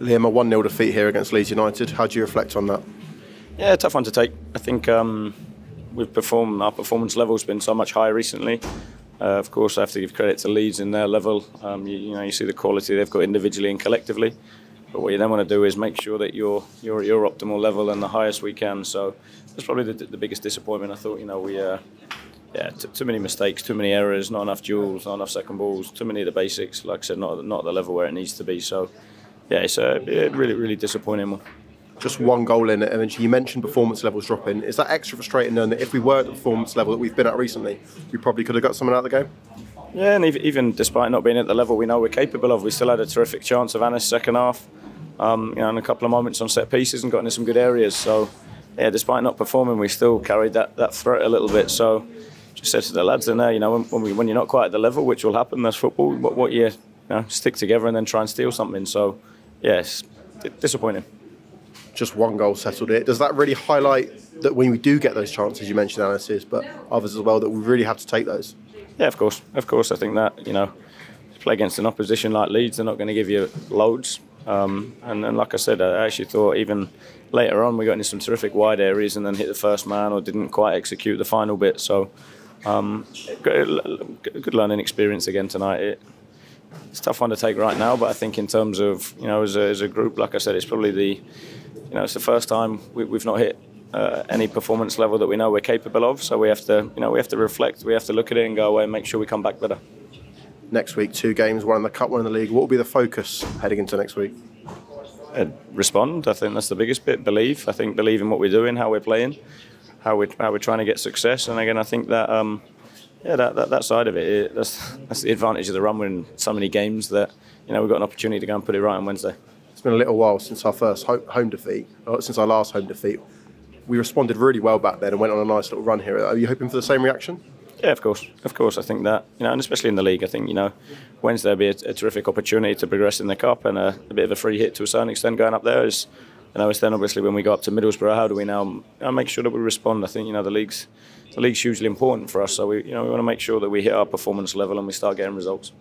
Liam, a 1-0 defeat here against Leeds United. How do you reflect on that? Yeah, tough one to take. I think our performance level's been so much higher recently. Of course, I have to give credit to Leeds in their level. You see the quality they've got individually and collectively. But what you then want to do is make sure that you're at your optimal level and the highest we can. So that's probably the biggest disappointment. I thought, too many mistakes, too many errors, not enough duels, not enough second balls, too many of the basics. Like I said, not at the level where it needs to be. So yeah, it's a really, really disappointing one. Just one goal in it, and you mentioned performance levels dropping. Is that extra frustrating knowing that if we were at the performance level that we've been at recently, we probably could have got something out of the game? Yeah, and even despite not being at the level we know we're capable of, we still had a terrific chance of Anna's second half. And a couple of moments on set pieces and got into some good areas. So yeah, despite not performing, we still carried that threat a little bit. So just said to the lads in there, when you're not quite at the level, which will happen, that's football. What you stick together and then try and steal something. So yes, disappointing. Just one goal settled it. Does that really highlight that when we do get those chances, you mentioned Anna's, but others as well, that we really have to take those? Yeah, of course. I think that to play against an opposition like Leeds, they're not going to give you loads. And like I said, I actually thought even later on we got into some terrific wide areas and then hit the first man or didn't quite execute the final bit. So good learning experience again tonight. It's a tough one to take right now, but I think in terms of as a group, like I said, it's probably it's the first time we've not hit any performance level that we know we're capable of. So we have to reflect, we have to look at it and go away and make sure we come back better. Next week, 2 games, one in the Cup, one in the League. What will be the focus heading into next week? Respond. I think that's the biggest bit. Believe. I think believe in what we're doing, how we're playing, how we're trying to get success. And again, I think that that side of it, that's the advantage of the run. We're in so many games that we've got an opportunity to go and put it right on Wednesday. It's been a little while since our first home defeat, or since our last home defeat. We responded really well back then and went on a nice little run here. Are you hoping for the same reaction? Yeah, of course. I think that and especially in the league, I think Wednesday will be a terrific opportunity to progress in the cup and a bit of a free hit to a certain extent going up there. It's then obviously when we go up to Middlesbrough, how do we now make sure that we respond? I think the league's hugely important for us, so we want to make sure that we hit our performance level and we start getting results.